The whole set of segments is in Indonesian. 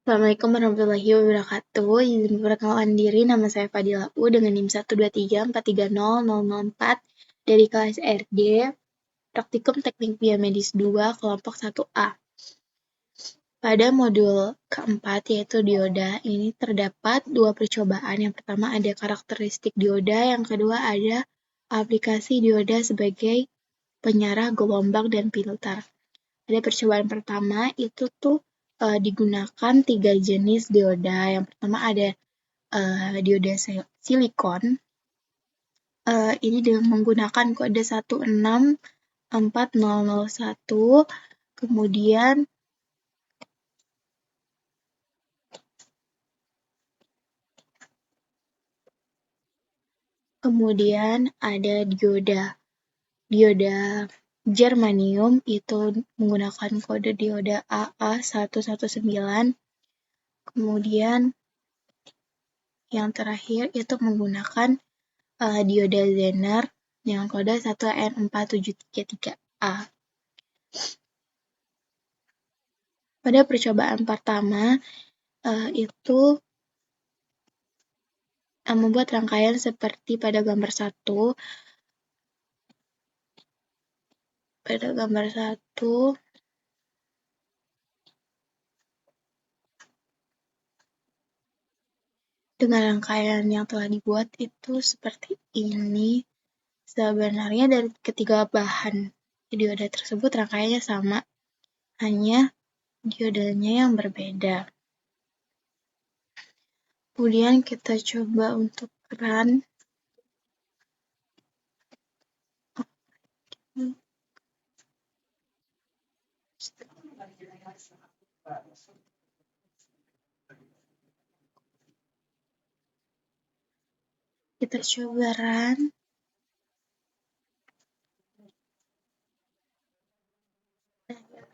Assalamualaikum warahmatullahi wabarakatuh. Izin memperkenalkan diri, nama saya Fadila U dengan NIM 123430004 dari kelas RD, Praktikum Teknik Biomedis 2, kelompok 1A. Pada modul keempat, yaitu dioda, ini terdapat dua percobaan. Yang pertama ada karakteristik dioda, yang kedua ada aplikasi dioda sebagai penyarah gelombang dan filter. Ada percobaan pertama itu digunakan 3 jenis dioda. Yang pertama ada dioda silikon. Ini dengan menggunakan kode 164001. Kemudian ada dioda germanium, itu menggunakan kode dioda AA119. Kemudian yang terakhir itu menggunakan dioda Zener dengan kode 1N4733A. Pada percobaan pertama itu membuat rangkaian seperti pada gambar 1. Pada gambar 1 dengan rangkaian yang telah dibuat itu seperti ini. Sebenarnya dari ketiga bahan dioda tersebut rangkaiannya sama, hanya diodanya yang berbeda. Kemudian kita coba untuk run. Kita coba run.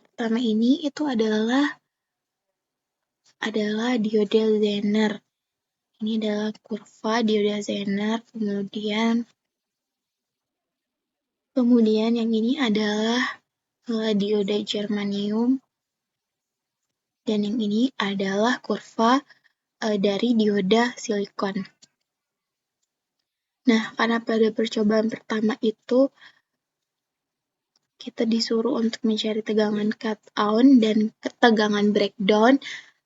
Pertama ini itu adalah dioda Zener. Ini adalah kurva dioda Zener. Kemudian yang ini adalah dioda germanium. Dan yang ini adalah kurva dari dioda silikon. Nah, karena pada percobaan pertama itu kita disuruh untuk mencari tegangan cut on dan ketegangan breakdown,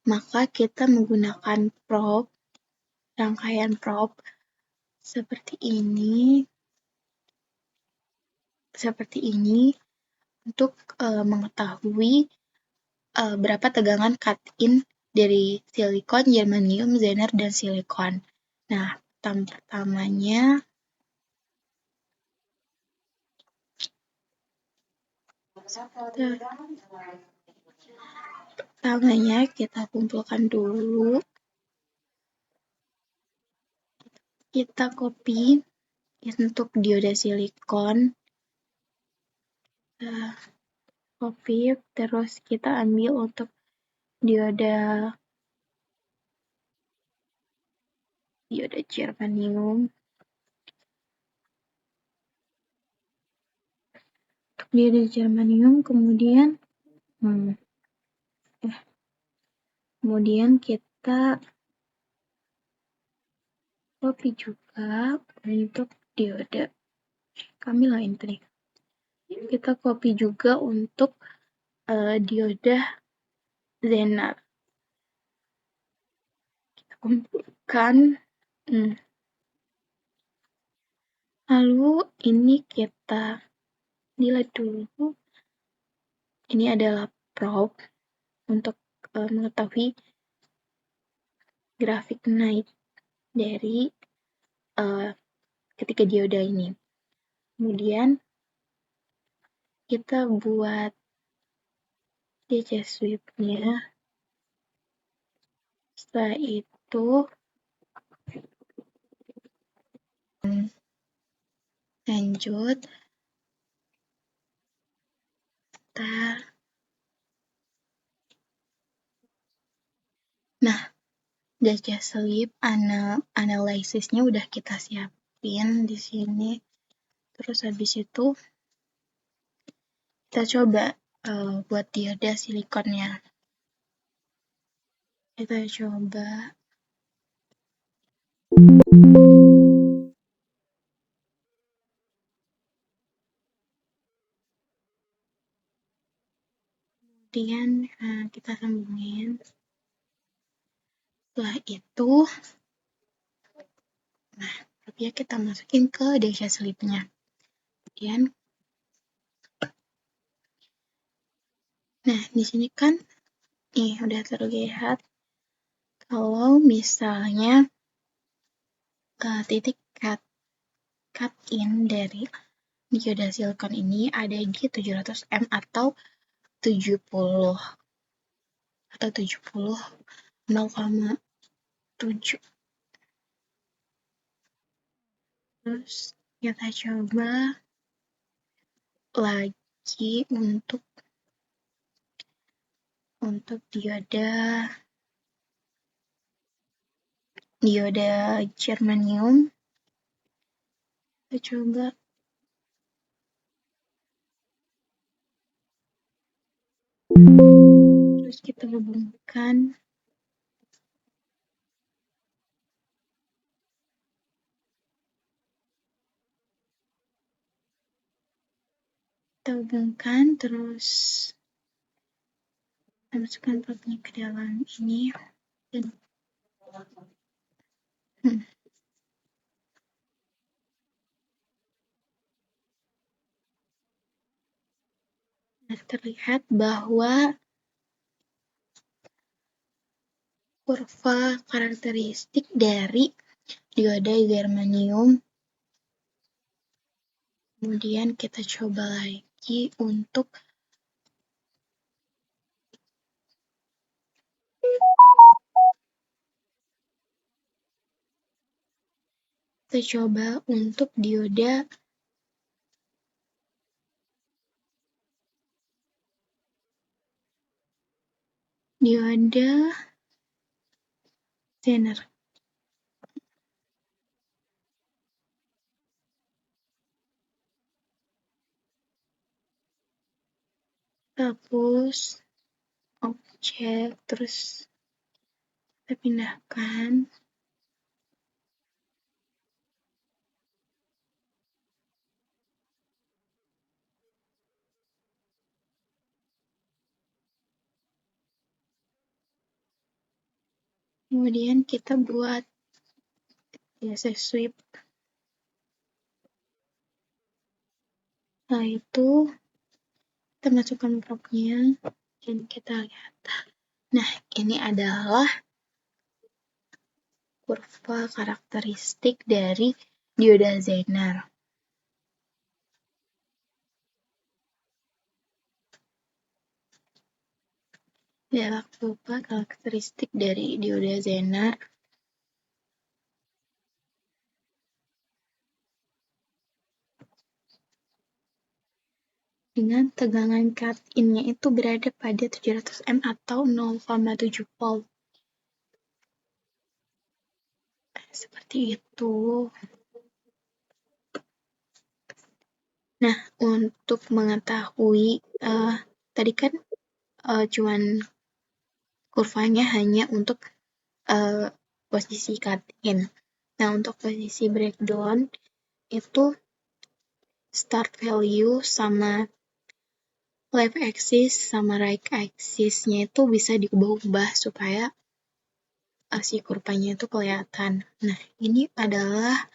maka kita menggunakan probe, rangkaian probe seperti ini untuk mengetahui berapa tegangan cut in dari silikon, germanium, zener, dan silikon. Nah, pertamanya kita kumpulkan dulu. Kita copy untuk dioda silikon. Copy, terus kita ambil untuk dioda germanium. Dioda germanium, kemudian kita copy juga untuk dioda. Kita copy juga untuk dioda Zener. Kita kumpulkan. Lalu ini kita delete dulu. Ini adalah probe untuk mengetahui grafik naik dari ketiga dioda ini. Kemudian kita buat DC sweep-nya. Setelah itu lanjut. Nah, DC sweep analisisnya udah kita siapin di sini. Terus habis itu kita coba buat dioda silikonnya. Kita coba. Kemudian kita sambungin. Setelah itu, nah, rupiah kita masukin ke data slipnya. Kemudian, nah di sini kan, udah terlihat kalau misalnya titik cut in dari dioda silikon ini ada di 700 M atau 70 atau 70 0,7. Terus kita coba lagi untuk dioda germanium. Kita coba terus kita hubungkan terus masukkan probnya ke dalam ini dan terlihat bahwa kurva karakteristik dari dioda germanium. Kemudian kita coba lagi untuk dioda Zener. Hapus objek, terus kita pindahkan. Kemudian kita buat CSS sweep. Nah, itu kita masukkan propnya dan kita lihat. Nah, ini adalah kurva karakteristik dari dioda Zener. Adalah kurva karakteristik dari dioda Zener. Dengan tegangan cut-in-nya itu berada pada 700 M atau 0,7 volt. Seperti itu. Nah, untuk mengetahui, tadi kan cuman kurvanya hanya untuk posisi cut-in. Nah, untuk posisi breakdown, itu start value sama left axis sama right axis-nya itu bisa diubah-ubah supaya si kurvanya itu kelihatan. Nah, ini adalah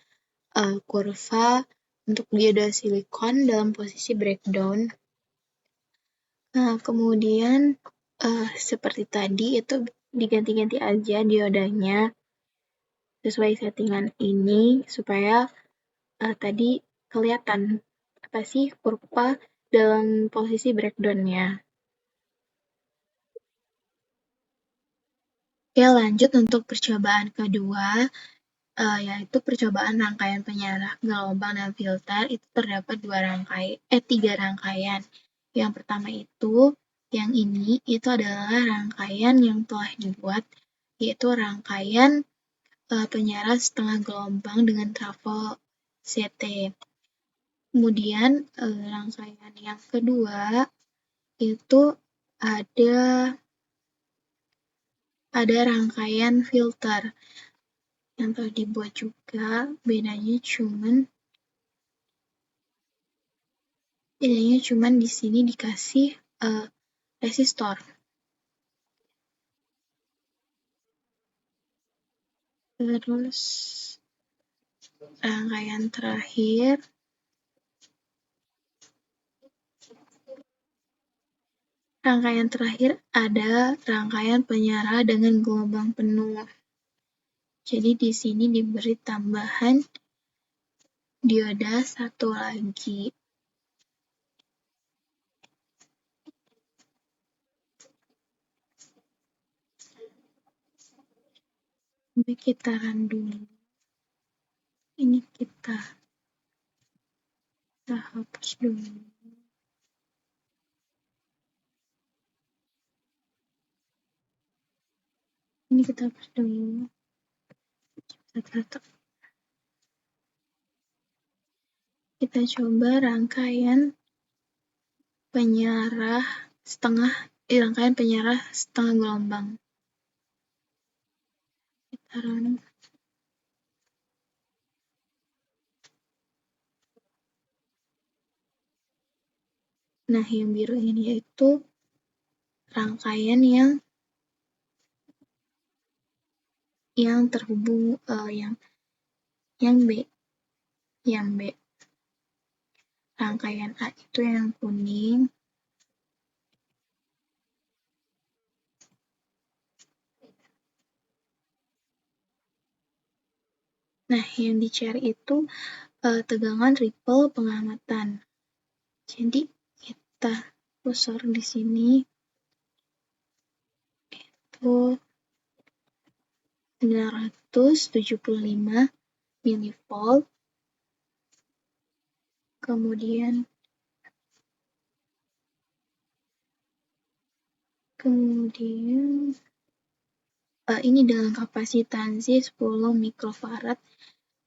kurva untuk dioda silikon dalam posisi breakdown. Nah, kemudian seperti tadi itu diganti-ganti aja diodanya sesuai settingan ini supaya tadi kelihatan apa sih kurva dalam posisi breakdown-nya. Oke, lanjut untuk percobaan kedua, yaitu percobaan rangkaian penyarah gelombang dan filter. Itu terdapat 3 rangkaian. Yang pertama itu, yang ini itu adalah rangkaian yang telah dibuat, yaitu rangkaian penyarat setengah gelombang dengan trafo CT. Kemudian rangkaian yang kedua itu ada ada rangkaian filter yang telah dibuat juga, bedanya cuman di sini dikasih resistor. Terus rangkaian terakhir ada rangkaian penyarah dengan gelombang penuh. Jadi di sini diberi tambahan dioda satu lagi. Ini kita run dulu. Ini kita hapus dulu. Ini kita hapus dulu. Satu-satu. Kita coba rangkaian penyarah setengah gelombang. Kita run. Nah, yang biru ini itu rangkaian yang terhubung yang B. Rangkaian A itu yang kuning. Nah, yang dicari itu tegangan ripple pengamatan. Jadi kita kursor di sini itu 975 milivolt. Kemudian ini dengan kapasitansi 10 mikrofarad.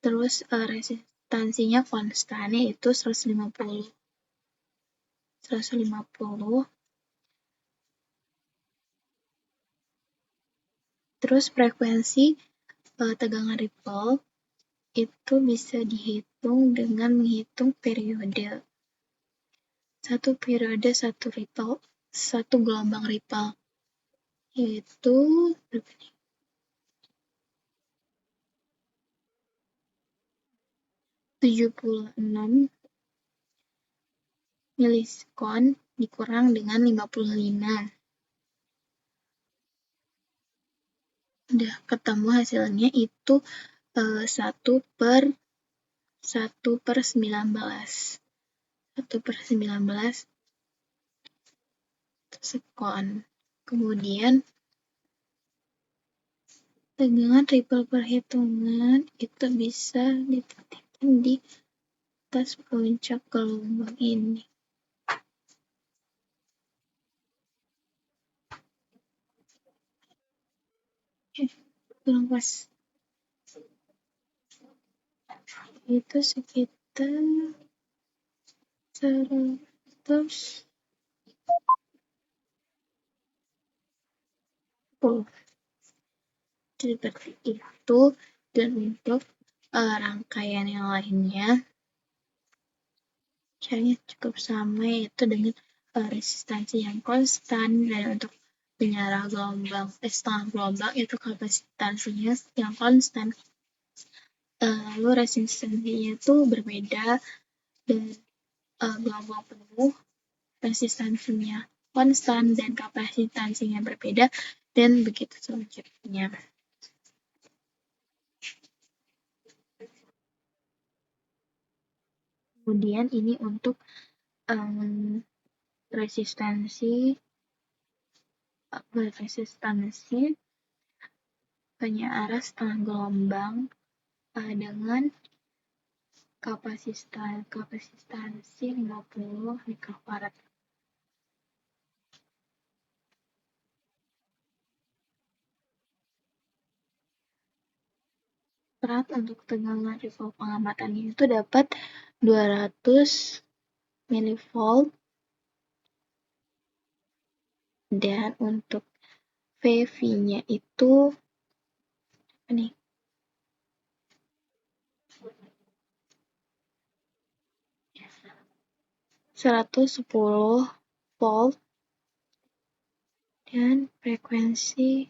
Terus resistansinya konstan, yaitu 150. Terus frekuensi tegangan ripple itu bisa dihitung dengan menghitung periode. Satu periode, satu gelombang ripple, yaitu 76 milisekon dikurang dengan 55. Udah ketemu hasilnya itu 1/19. 1/19 sekon. Kemudian tegangan ripple perhitungan itu bisa ditekan di atas puncak gelombang ini. Kurang pas. Itu sekitar 110. Seperti itu. Dan untuk rangkaian yang lainnya caranya cukup sama, yaitu dengan resistansi yang konstan. Dan untuk penyarah setengah gelombang itu kapasitansinya yang konstan. Lalu resistansinya itu berbeda, dan gelombang penuh resistansinya konstan dan kapasitansinya berbeda, dan begitu selanjutnya. Kemudian ini untuk resistansi penyarah setengah gelombang dengan kapasitansi 50 mikrofarad. Berat untuk tegangan ripple pengamatannya itu dapat 200 milivolt, dan untuk PV-nya itu apa nih? 110 volt dan frekuensi